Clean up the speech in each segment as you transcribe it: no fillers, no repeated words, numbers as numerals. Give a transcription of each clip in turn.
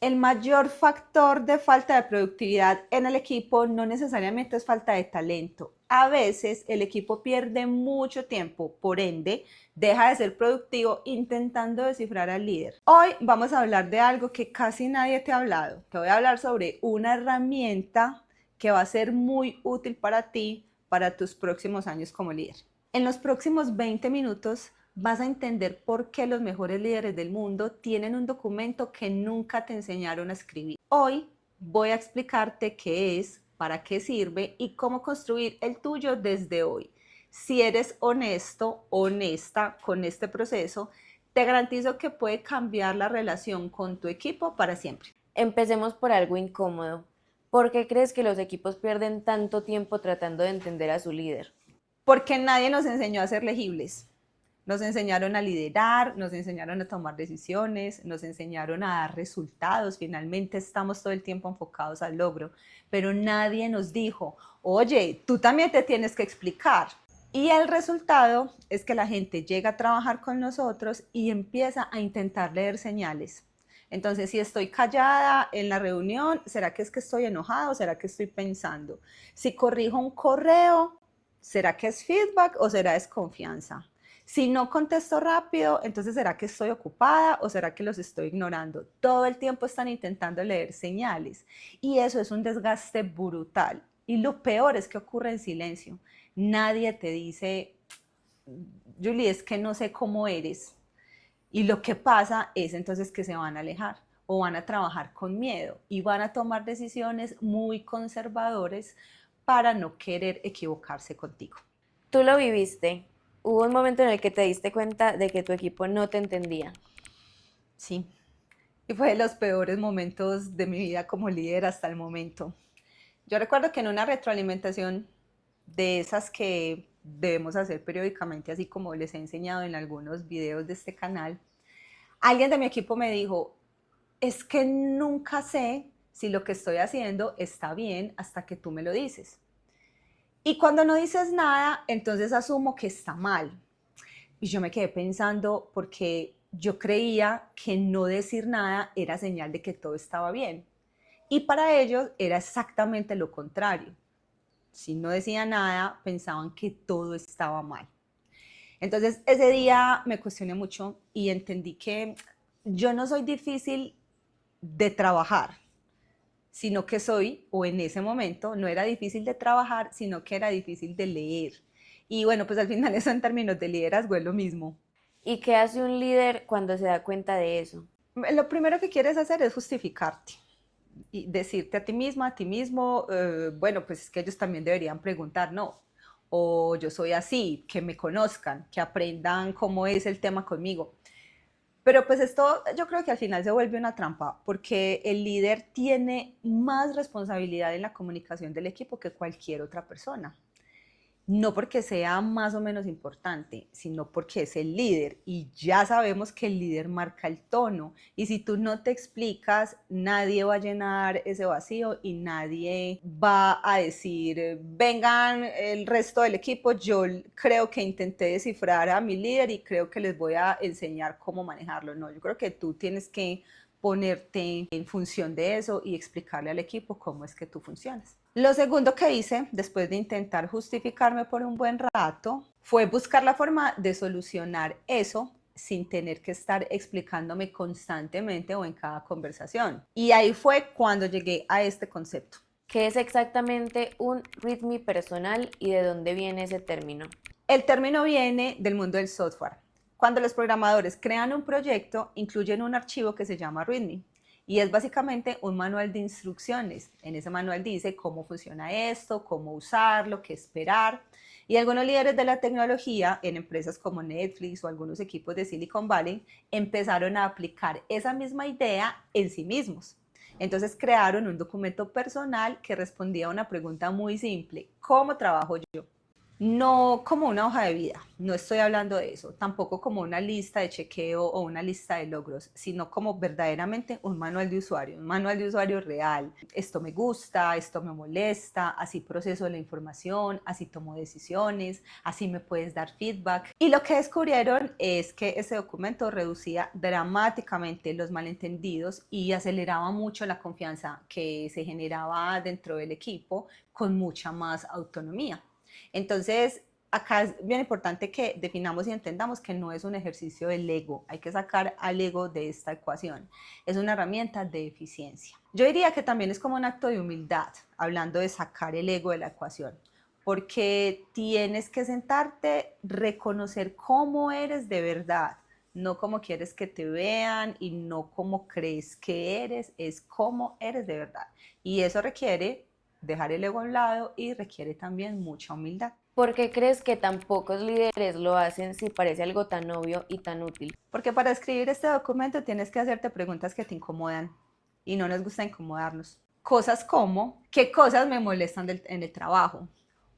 El mayor factor de falta de productividad en el equipo no necesariamente es falta de talento. A veces el equipo pierde mucho tiempo, por ende, deja de ser productivo intentando descifrar al líder. Hoy vamos a hablar de algo que casi nadie te ha hablado. Te voy a hablar sobre una herramienta que va a ser muy útil para ti, para tus próximos años como líder. En los próximos 20 minutos vas a entender por qué los mejores líderes del mundo tienen un documento que nunca te enseñaron a escribir. Hoy voy a explicarte qué es, para qué sirve y cómo construir el tuyo desde hoy. Si eres honesto, honesta con este proceso, te garantizo que puede cambiar la relación con tu equipo para siempre. Empecemos por algo incómodo. ¿Por qué crees que los equipos pierden tanto tiempo tratando de entender a su líder? Porque nadie nos enseñó a ser legibles. Nos enseñaron a liderar, nos enseñaron a tomar decisiones, nos enseñaron a dar resultados. Finalmente estamos todo el tiempo enfocados al logro, pero nadie nos dijo, oye, tú también te tienes que explicar. Y el resultado es que la gente llega a trabajar con nosotros y empieza a intentar leer señales. Entonces, si estoy callada en la reunión, ¿será que es que estoy enojada o será que estoy pensando? Si corrijo un correo, ¿será que es feedback o será desconfianza? Si no contesto rápido, entonces ¿será que estoy ocupada o será que los estoy ignorando? Todo el tiempo están intentando leer señales y eso es un desgaste brutal. Y lo peor es que ocurre en silencio. Nadie te dice, Julie, es que no sé cómo eres. Y lo que pasa es entonces que se van a alejar o van a trabajar con miedo y van a tomar decisiones muy conservadores para no querer equivocarse contigo. Tú lo viviste. Hubo un momento en el que te diste cuenta de que tu equipo no te entendía. Sí, y fue de los peores momentos de mi vida como líder hasta el momento. Yo recuerdo que en una retroalimentación de esas que debemos hacer periódicamente, así como les he enseñado en algunos videos de este canal, alguien de mi equipo me dijo, es que nunca sé si lo que estoy haciendo está bien hasta que tú me lo dices. Y cuando no dices nada, entonces asumo que está mal. Y yo me quedé pensando porque yo creía que no decir nada era señal de que todo estaba bien. Y para ellos era exactamente lo contrario. Si no decía nada, pensaban que todo estaba mal. Entonces ese día me cuestioné mucho y entendí que yo no soy difícil de trabajar, sino que soy, o en ese momento, no era difícil de trabajar, sino que era difícil de leer. Y bueno, pues al final eso en términos de liderazgo es lo mismo. ¿Y qué hace un líder cuando se da cuenta de eso? Lo primero que quieres hacer es justificarte y decirte a ti misma, a ti mismo, bueno, pues es que ellos también deberían preguntar, no, o yo soy así, que me conozcan, que aprendan cómo es el tema conmigo. Pero pues esto yo creo que al final se vuelve una trampa, porque el líder tiene más responsabilidad en la comunicación del equipo que cualquier otra persona. No porque sea más o menos importante, sino porque es el líder y ya sabemos que el líder marca el tono y si tú no te explicas, nadie va a llenar ese vacío y nadie va a decir, vengan el resto del equipo, yo creo que intenté descifrar a mi líder y creo que les voy a enseñar cómo manejarlo. No, yo creo que tú tienes que ponerte en función de eso y explicarle al equipo cómo es que tú funcionas. Lo segundo que hice, después de intentar justificarme por un buen rato, fue buscar la forma de solucionar eso sin tener que estar explicándome constantemente o en cada conversación. Y ahí fue cuando llegué a este concepto. ¿Qué es exactamente un README personal y de dónde viene ese término? El término viene del mundo del software. Cuando los programadores crean un proyecto, incluyen un archivo que se llama README y es básicamente un manual de instrucciones. En ese manual dice cómo funciona esto, cómo usarlo, qué esperar. Y algunos líderes de la tecnología en empresas como Netflix o algunos equipos de Silicon Valley empezaron a aplicar esa misma idea en sí mismos. Entonces crearon un documento personal que respondía a una pregunta muy simple: ¿cómo trabajo yo? No como una hoja de vida, no estoy hablando de eso, tampoco como una lista de chequeo o una lista de logros, sino como verdaderamente un manual de usuario real. Esto me gusta, esto me molesta, así proceso la información, así tomo decisiones, así me puedes dar feedback. Y lo que descubrieron es que ese documento reducía dramáticamente los malentendidos y aceleraba mucho la confianza que se generaba dentro del equipo con mucha más autonomía. Entonces, acá es bien importante que definamos y entendamos que no es un ejercicio del ego, hay que sacar al ego de esta ecuación, es una herramienta de eficiencia. Yo diría que también es como un acto de humildad, hablando de sacar el ego de la ecuación, porque tienes que sentarte, reconocer cómo eres de verdad, no como quieres que te vean y no como crees que eres, es cómo eres de verdad. Y eso requiere dejar el ego a un lado y requiere también mucha humildad. ¿Por qué crees que tan pocos líderes lo hacen si parece algo tan obvio y tan útil? Porque para escribir este documento tienes que hacerte preguntas que te incomodan y no nos gusta incomodarnos. Cosas como, ¿qué cosas me molestan en el trabajo?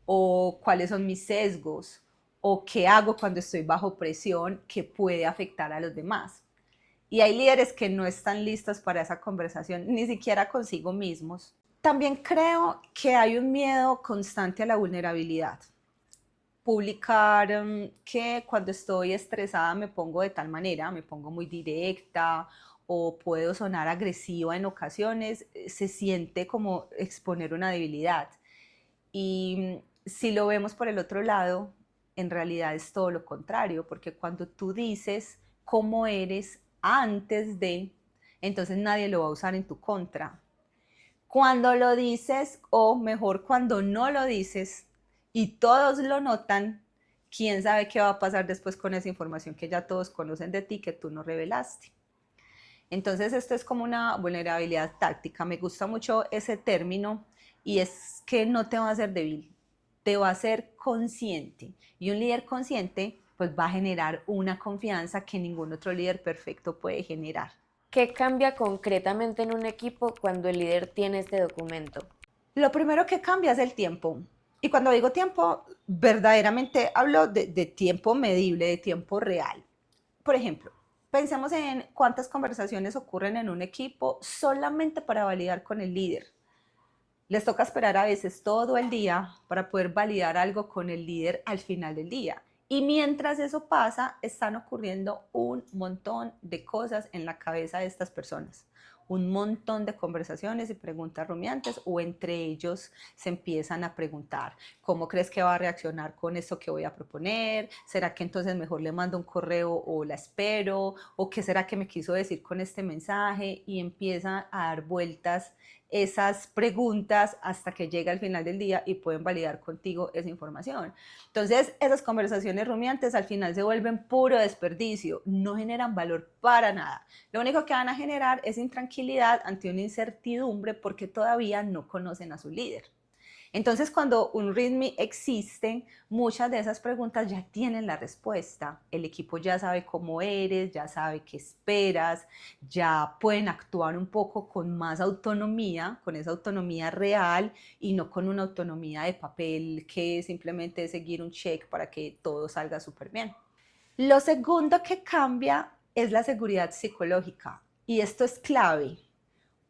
¿O cuáles son mis sesgos? ¿O qué hago cuando estoy bajo presión que puede afectar a los demás? Y hay líderes que no están listos para esa conversación, ni siquiera consigo mismos. También creo que hay un miedo constante a la vulnerabilidad. Publicar que cuando estoy estresada me pongo de tal manera, me pongo muy directa o puedo sonar agresiva en ocasiones, se siente como exponer una debilidad. Y si lo vemos por el otro lado, en realidad es todo lo contrario, porque cuando tú dices cómo eres antes de, entonces nadie lo va a usar en tu contra. Cuando lo dices, o mejor, cuando no lo dices y todos lo notan, quién sabe qué va a pasar después con esa información que ya todos conocen de ti, que tú no revelaste. Entonces, esto es como una vulnerabilidad táctica. Me gusta mucho ese término y es que no te va a hacer débil, te va a hacer consciente. Y un líder consciente, pues va a generar una confianza que ningún otro líder perfecto puede generar. ¿Qué cambia concretamente en un equipo cuando el líder tiene este documento? Lo primero que cambia es el tiempo. Y cuando digo tiempo, verdaderamente hablo de tiempo medible, de tiempo real. Por ejemplo, pensemos en cuántas conversaciones ocurren en un equipo solamente para validar con el líder. Les toca esperar a veces todo el día para poder validar algo con el líder al final del día. Y mientras eso pasa, están ocurriendo un montón de cosas en la cabeza de estas personas. Un montón de conversaciones y preguntas rumiantes o entre ellos se empiezan a preguntar, ¿cómo crees que va a reaccionar con esto que voy a proponer? ¿Será que entonces mejor le mando un correo o la espero? ¿O qué será que me quiso decir con este mensaje? Y empiezan a dar vueltas esas preguntas hasta que llega al final del día y pueden validar contigo esa información. Entonces, esas conversaciones rumiantes al final se vuelven puro desperdicio, no generan valor para nada. Lo único que van a generar es intranquilidad ante una incertidumbre porque todavía no conocen a su líder. Entonces, cuando un README existe, muchas de esas preguntas ya tienen la respuesta. El equipo ya sabe cómo eres, ya sabe qué esperas, ya pueden actuar un poco con más autonomía, con esa autonomía real y no con una autonomía de papel que simplemente es seguir un check para que todo salga súper bien. Lo segundo que cambia es la seguridad psicológica y esto es clave.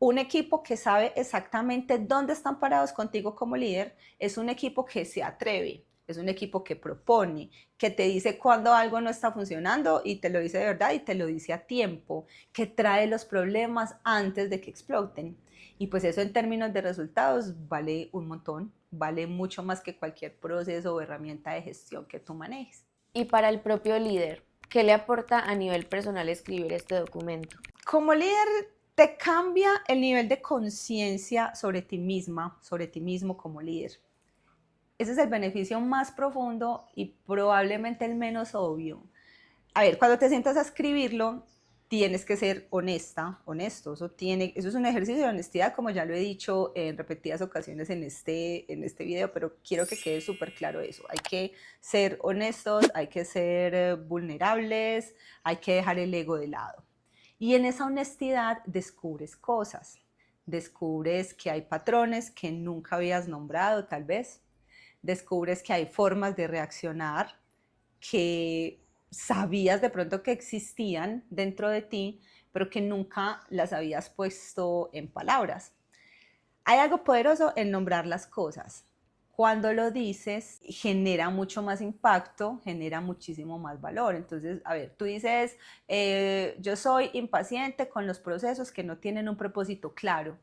Un equipo que sabe exactamente dónde están parados contigo como líder es un equipo que se atreve, es un equipo que propone, que te dice cuando algo no está funcionando y te lo dice de verdad y te lo dice a tiempo, que trae los problemas antes de que exploten. Y pues eso en términos de resultados vale un montón, vale mucho más que cualquier proceso o herramienta de gestión que tú manejes. Y para el propio líder, ¿qué le aporta a nivel personal escribir este documento? Como líder te cambia el nivel de conciencia sobre ti misma, sobre ti mismo como líder. Ese es el beneficio más profundo y probablemente el menos obvio. A ver, cuando te sientas a escribirlo, tienes que ser honesta, honesto. Eso es un ejercicio de honestidad, como ya lo he dicho en repetidas ocasiones en este video, pero quiero que quede súper claro eso. Hay que ser honestos, hay que ser vulnerables, hay que dejar el ego de lado. Y en esa honestidad descubres cosas. Descubres que hay patrones que nunca habías nombrado, tal vez. descubres que hay formas de reaccionar que sabías de pronto que existían dentro de ti, pero que nunca las habías puesto en palabras. Hay algo poderoso en nombrar las cosas. Cuando lo dices, genera mucho más impacto, genera muchísimo más valor. Entonces, a ver, tú dices, yo soy impaciente con los procesos que no tienen un propósito claro.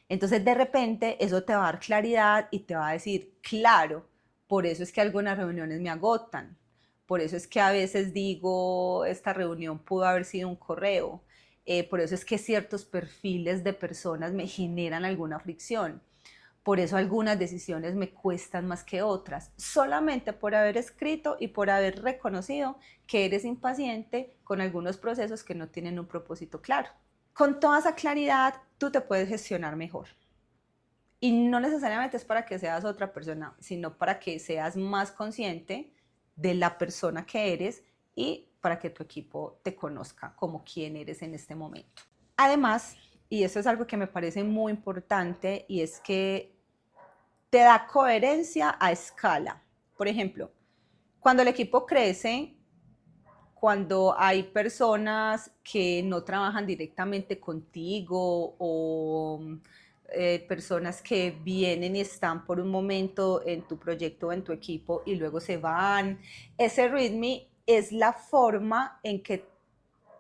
Entonces, de repente, eso te va a dar claridad y te va a decir, claro, por eso es que algunas reuniones me agotan. Por eso es que a veces digo, esta reunión pudo haber sido un correo. Por eso es que ciertos perfiles de personas me generan alguna fricción. Por eso algunas decisiones me cuestan más que otras, solamente por haber escrito y por haber reconocido que eres impaciente con algunos procesos que no tienen un propósito claro. Con toda esa claridad, tú te puedes gestionar mejor. Y no necesariamente es para que seas otra persona, sino para que seas más consciente de la persona que eres y para que tu equipo te conozca como quién eres en este momento. Además, y eso es algo que me parece muy importante, y es que te da coherencia a escala. Por ejemplo, cuando el equipo crece, cuando hay personas que no trabajan directamente contigo o personas que vienen y están por un momento en tu proyecto o en tu equipo y luego se van, ese README es la forma en que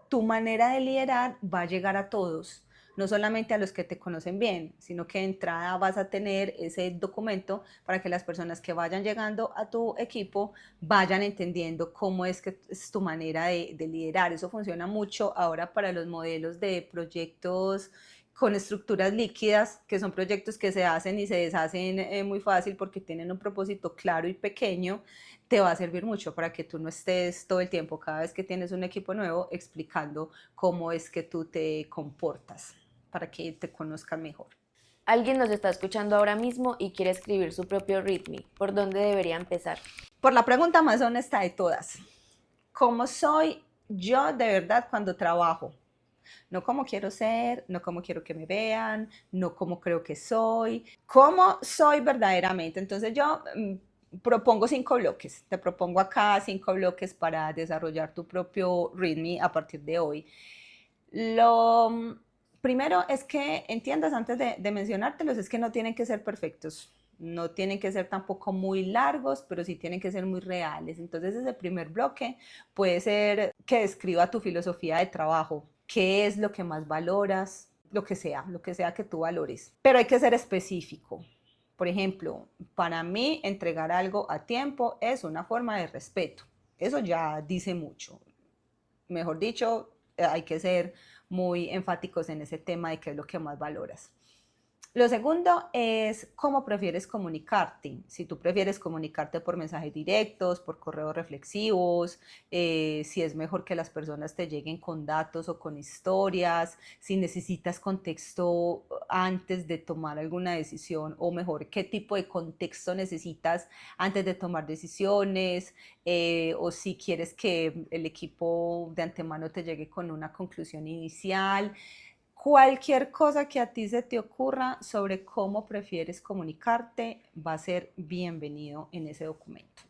tu manera de liderar va a llegar a todos, no solamente a los que te conocen bien, sino que de entrada vas a tener ese documento para que las personas que vayan llegando a tu equipo vayan entendiendo cómo es que es tu manera de liderar. Eso funciona mucho ahora para los modelos de proyectos con estructuras líquidas, que son proyectos que se hacen y se deshacen muy fácil porque tienen un propósito claro y pequeño. Te va a servir mucho para que tú no estés todo el tiempo, cada vez que tienes un equipo nuevo, explicando cómo es que tú te comportas, para que te conozcan mejor. Alguien nos está escuchando ahora mismo y quiere escribir su propio README. ¿Por dónde debería empezar? Por la pregunta más honesta de todas, ¿cómo soy yo de verdad cuando trabajo? No cómo quiero ser, no cómo quiero que me vean, no cómo creo que soy, cómo soy verdaderamente. Entonces yo propongo 5 bloques, te propongo acá 5 bloques para desarrollar tu propio README a partir de hoy. Lo primero es que entiendas antes de mencionártelos, es que no tienen que ser perfectos. No tienen que ser tampoco muy largos, pero sí tienen que ser muy reales. Entonces ese primer bloque puede ser que describa tu filosofía de trabajo, qué es lo que más valoras, lo que sea que tú valores. Pero hay que ser específico. Por ejemplo, para mí entregar algo a tiempo es una forma de respeto. Eso ya dice mucho. Mejor dicho, hay que ser muy enfáticos en ese tema de qué es lo que más valoras. Lo segundo es cómo prefieres comunicarte. Si tú prefieres comunicarte por mensajes directos, por correos reflexivos, si es mejor que las personas te lleguen con datos o con historias, si necesitas contexto antes de tomar alguna decisión, o mejor, qué tipo de contexto necesitas antes de tomar decisiones, o si quieres que el equipo de antemano te llegue con una conclusión inicial. Cualquier cosa que a ti se te ocurra sobre cómo prefieres comunicarte va a ser bienvenido en ese documento.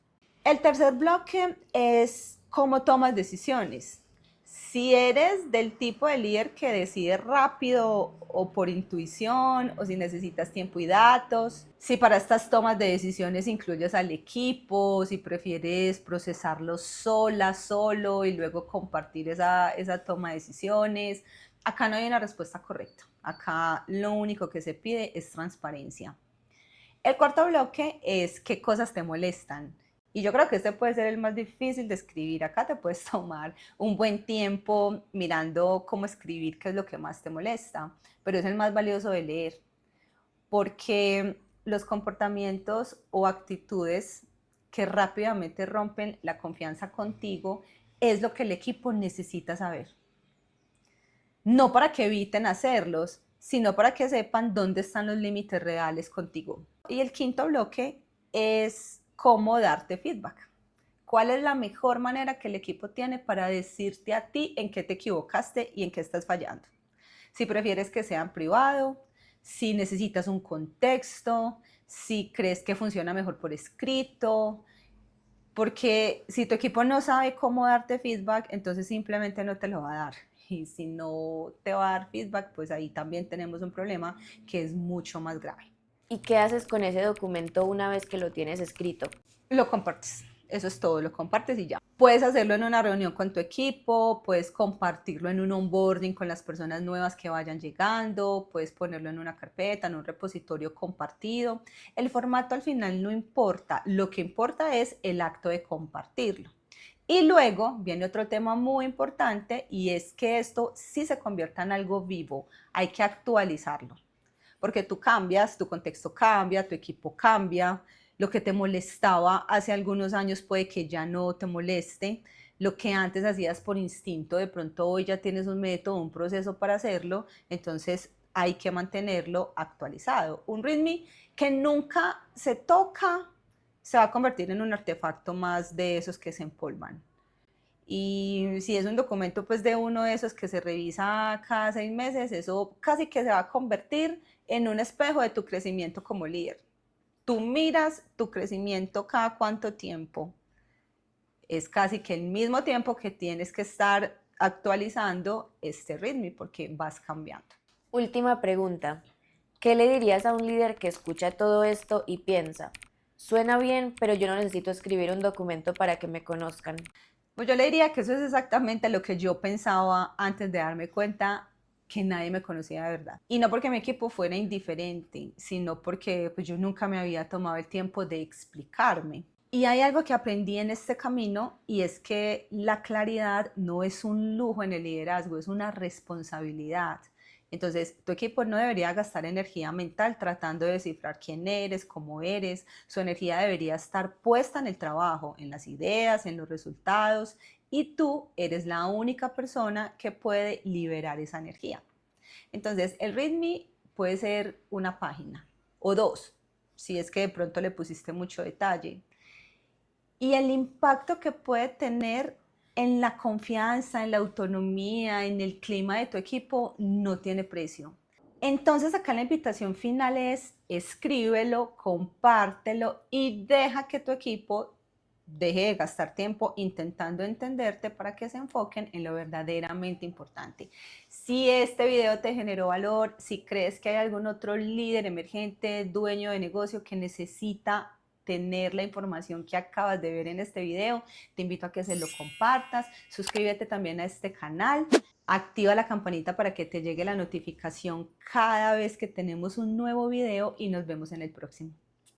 El tercer bloque es cómo tomas decisiones. Si eres del tipo de líder que decide rápido o por intuición, o si necesitas tiempo y datos, si para estas tomas de decisiones incluyes al equipo, si prefieres procesarlo sola, solo y luego compartir esa toma de decisiones. Acá no hay una respuesta correcta. Acá lo único que se pide es transparencia. El cuarto bloque es qué cosas te molestan. Y yo creo que este puede ser el más difícil de escribir. Acá te puedes tomar un buen tiempo mirando cómo escribir qué es lo que más te molesta, pero es el más valioso de leer, porque los comportamientos o actitudes que rápidamente rompen la confianza contigo es lo que el equipo necesita saber. No para que eviten hacerlos, sino para que sepan dónde están los límites reales contigo. Y el quinto bloque es cómo darte feedback. ¿Cuál es la mejor manera que el equipo tiene para decirte a ti en qué te equivocaste y en qué estás fallando? Si prefieres que sea en privado, si necesitas un contexto, si crees que funciona mejor por escrito, porque si tu equipo no sabe cómo darte feedback, entonces simplemente no te lo va a dar. Y si no te va a dar feedback, pues ahí también tenemos un problema que es mucho más grave. ¿Y qué haces con ese documento una vez que lo tienes escrito? Lo compartes, eso es todo, lo compartes y ya. Puedes hacerlo en una reunión con tu equipo, puedes compartirlo en un onboarding con las personas nuevas que vayan llegando, puedes ponerlo en una carpeta, en un repositorio compartido. El formato al final no importa, lo que importa es el acto de compartirlo. Y luego viene otro tema muy importante y es que esto sí se convierta en algo vivo, hay que actualizarlo, porque tú cambias, tu contexto cambia, tu equipo cambia, lo que te molestaba hace algunos años puede que ya no te moleste, lo que antes hacías por instinto, de pronto hoy ya tienes un método, un proceso para hacerlo, entonces hay que mantenerlo actualizado. Un README que nunca se toca se va a convertir en un artefacto más de esos que se empolvan. Y si es un documento pues de uno de esos que se revisa cada 6 meses, eso casi que se va a convertir en un espejo de tu crecimiento como líder. Tú miras tu crecimiento cada cuánto tiempo. Es casi que el mismo tiempo que tienes que estar actualizando este ritmo porque vas cambiando. Última pregunta. ¿Qué le dirías a un líder que escucha todo esto y piensa, suena bien, pero yo no necesito escribir un documento para que me conozcan? Pues yo le diría que eso es exactamente lo que yo pensaba antes de darme cuenta que nadie me conocía de verdad. Y no porque mi equipo fuera indiferente, sino porque pues, yo nunca me había tomado el tiempo de explicarme. Y hay algo que aprendí en este camino y es que la claridad no es un lujo en el liderazgo, es una responsabilidad. Entonces, tu equipo no debería gastar energía mental tratando de descifrar quién eres, cómo eres. Su energía debería estar puesta en el trabajo, en las ideas, en los resultados. Y tú eres la única persona que puede liberar esa energía. Entonces, el README puede ser una página o dos, si es que de pronto le pusiste mucho detalle. Y el impacto que puede tener en la confianza, en la autonomía, en el clima de tu equipo, no tiene precio. Entonces acá la invitación final es escríbelo, compártelo y deja que tu equipo deje de gastar tiempo intentando entenderte para que se enfoquen en lo verdaderamente importante. Si este video te generó valor, si crees que hay algún otro líder emergente, dueño de negocio que necesita tener la información que acabas de ver en este video, te invito a que se lo compartas, suscríbete también a este canal, activa la campanita para que te llegue la notificación cada vez que tenemos un nuevo video y nos vemos en el próximo.